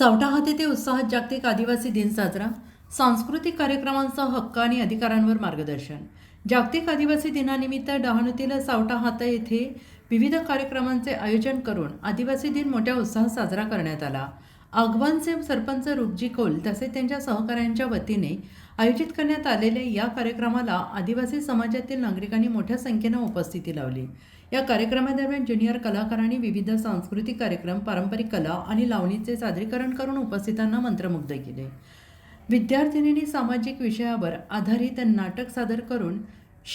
चौटाहा येथे उत्साहात जागतिक आदिवासी दिन साजरा. सांस्कृतिक कार्यक्रमांसह हक्क आणि अधिकारांवर मार्गदर्शन. जागतिक आदिवासी दिनानिमित्त डहाणूतील सावटाहात येथे विविध कार्यक्रमांचे आयोजन करून आदिवासी दिन मोठ्या उत्साहात साजरा करण्यात आला. आगवानचे सरपंच रुपजी कोल तसेच त्यांच्या सहकाऱ्यांच्या वतीने आयोजित करण्यात आलेल्या या कार्यक्रमाला आदिवासी समाजातील नागरिकांनी मोठ्या संख्येने उपस्थिती लावली. या कार्यक्रमादरम्यान ज्युनियर कलाकारांनी विविध सांस्कृतिक कार्यक्रम, पारंपरिक कला आणि लावणीचे सादरीकरण करून उपस्थितांना मंत्रमुग्ध केले. विद्यार्थिनींनी सामाजिक विषयावर आधारित नाटक सादर करून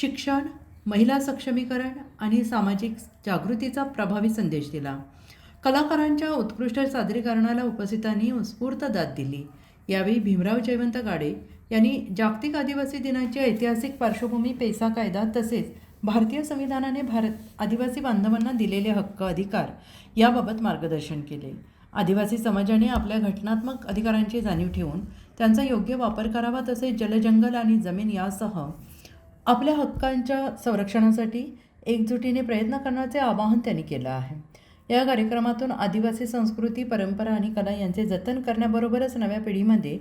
शिक्षण, महिला सक्षमीकरण आणि सामाजिक जागृतीचा प्रभावी संदेश दिला. कलाकारांच्या उत्कृष्ट सादरीकरणाला उपस्थितांनी उत्स्फूर्त दाद दिली. यावेळी भीमराव जयवंत गाडे यांनी जागतिक आदिवासी दिनाची ऐतिहासिक पार्श्वभूमी, पेसा कायदा तसेच भारतीय संविधानाने आदिवासी बांधवांना दिलेले हक्क, अधिकार याबाबत मार्गदर्शन केले. आदिवासी समाजाने आपल्या घटनात्मक अधिकारांची जाणीव ठेवून त्यांचा योग्य वापर करावा, तसेच जलजंगल आणि जमीन यासह आपल्या हक्कांच्या संरक्षणासाठी एकजुटीने प्रयत्न करण्याचे आवाहन त्यांनी केलं आहे. या कार्यक्रमातून आदिवासी संस्कृती, परंपरा आणि कला यांचे जतन करण्याबरोबरच नव्या पिढीमध्ये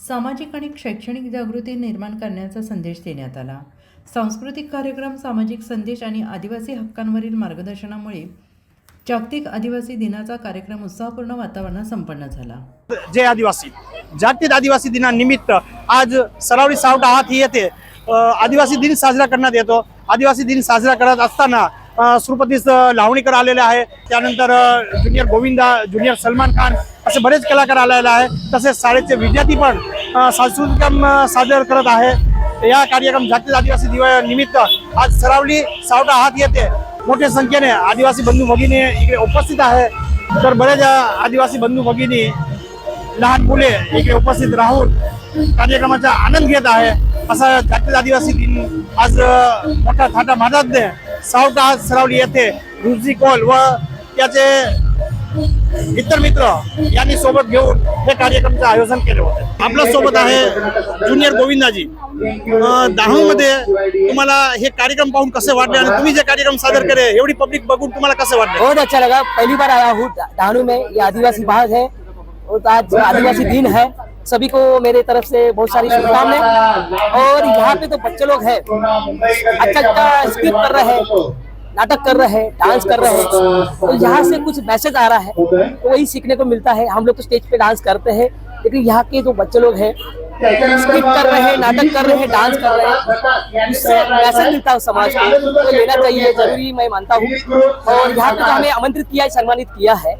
सामाजिक आणि शैक्षणिक जागृती निर्माण करण्याचा संदेश देण्यात आला. सांस्कृतिक कार्यक्रम, सामाजिक संदेश आणि आदिवासी हक्कांवरील मार्गदर्शनामुळे जागतिक आदिवासी दिनाचा कार्यक्रम उत्साहपूर्ण वातावरणात संपन्न झाला. जय आदिवासी. जागतिक आदिवासी दिनानिमित्त आज सरावली सावटाहात येथे आदिवासी दिन साजरा करण्यात येतो. आदिवासी दिन साजरा करत असताना श्रुपतीस लावणीकर आलेले आहे, त्यानंतर ज्युनियर गोविंदा, ज्युनियर सलमान खान असे बरेच कलाकार आलेले आहे. तसेच शाळेचे विद्यार्थी पण सांस्कृतिक सादर करत आहे. या कार्यक्रम जागतिक आदिवासी दिनानिमित्त आज सरावली सावटाहात येथे मोठ्या संख्येने आदिवासी बंधू भगिनी इकडे उपस्थित आहे. तर बरेच आदिवासी बंधू भगिनी, लहान मुले इकडे उपस्थित राहून कार्यक्रमाचा आनंद घेत आहे. असा जागतिक आदिवासी दिन आज मोठ्या थाटा माटात सावटाहात सरावली येथे रुपजी कोल व त्याचे इतर मित्र यांनी सोबत घेऊन हे कार्यक्रमाचे आयोजन केले होते. आपल्या सोबत आहे ज्युनियर गोविंदाजी. डहाणूमध्ये तुम्हाला हे कार्यक्रम पाहून कसे वाटले आणि तुम्ही जे कार्यक्रम सादर करे एवढी पब्लिक बघून तुम्हाला कसं वाटलं? बहुत अच्छा लगा. पहली बार आया हूँ डहाणू में. ये आदिवासी बाग है और आज आदिवासी दिन है. सभी को मेरे तरफ से बहुत सारी शुभकामनाएं. और यहाँ पे तो बच्चे लोग हैं, अच्छा अच्छा स्किट कर रहे हैं, नाटक कर रहे हैं, डांस कर रहे हैं. तो यहाँ से कुछ मैसेज आ रहा है तो वही सीखने को मिलता है. हम लोग तो स्टेज पे डांस करते हैं, लेकिन यहाँ के जो बच्चे लोग हैं स्किट कर रहे हैं, नाटक कर रहे हैं, डांस कर रहे हैं, इससे मैसेज मिलता है समाज को, तो लेना चाहिए, जरूरी मैं मानता हूँ. और यहाँ पे जो हमें आमंत्रित किया है, सम्मानित किया है,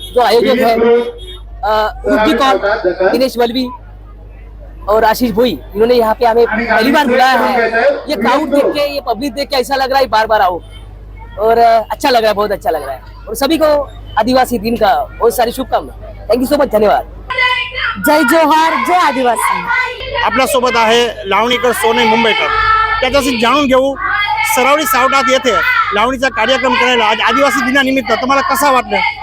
जो आयोजक है रुपजी कौल, दिनेश वल्वी और आशीष भोई, इन्होंने यहाँ पे हमें पहली बार बुलाया है. ये क्राउड देख के, ये पब्लिक देख के ऐसा लग रहा है बार बार आओ. और अच्छा लग रहा है, बहुत अच्छा लग रहा है. और सभी को आदिवासी दिन का बहुत सारी शुभकामनाएं. Thank you so much. धन्यवाद. जय जोहार, जय आदिवासी. आपल्या सोबत आहे लावणीकर सोने मुंबईकर. त्याच्याशी जाणून घेऊ सरावली सावटाहात येथे लावणीचा कार्यक्रम करायला आज आदिवासी दिनानिमित्त तुम्हाला कसा वाटलं?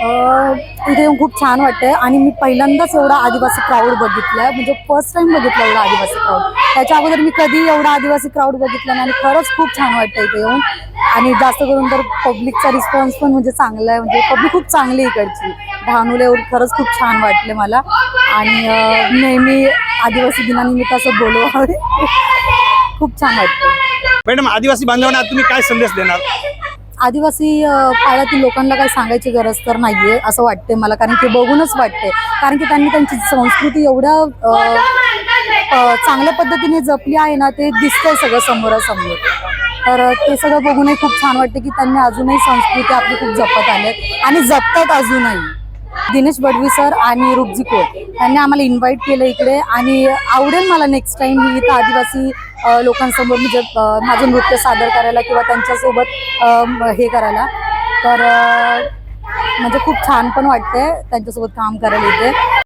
इथे येऊन खूप छान वाटतंय आणि मी पहिल्यांदाच एवढा आदिवासी क्राऊड बघितलाय. म्हणजे फर्स्ट टाइम बघितलं एवढा आदिवासी क्राऊड. त्याच्या अगोदर मी कधी एवढा आदिवासी क्राऊड बघितला नाही आणि खरंच खूप छान वाटतं इथे येऊन. आणि जास्त करून तर पब्लिकचा रिस्पॉन्स पण म्हणजे चांगला आहे. म्हणजे पब्लिक खूप चांगली इकडची. डहाणूला येऊन खरंच खूप छान वाटले मला. आणि नेहमी आदिवासी दिनानिमित्त असं बोलवावे. खूप छान वाटतं. मॅडम, आदिवासी बांधवांना तुम्ही काय संदेश देणार? आदिवासी पाड्यातील लोकांना काही सांगायची गरज तर नाहीये असं वाटते मला, कारण की बघूनच वाटते. कारण की त्यांनी त्यांची संस्कृती एवढ्या चांगल्या पद्धतीने जपली आहे ना, ते दिसतंय सगळं समोरासमोर. तर ते सगळं बघूनही खूप छान वाटते की त्यांनी अजूनही संस्कृती आपली खूप जपत आलेत आणि जपतात अजूनही. दिनेश बडवी सर आणि रुपजी कोल यांनी आम्हाला इन्व्हाइट केलं इकडे आणि आवडेल मला नेक्स्ट टाइम मी इथं आदिवासी लोकांसमोर म्हणजे माझं नृत्य सादर करायला किंवा त्यांच्यासोबत हे करायला. तर म्हणजे खूप छान पण वाटतंय त्यांच्यासोबत काम करायला इथे.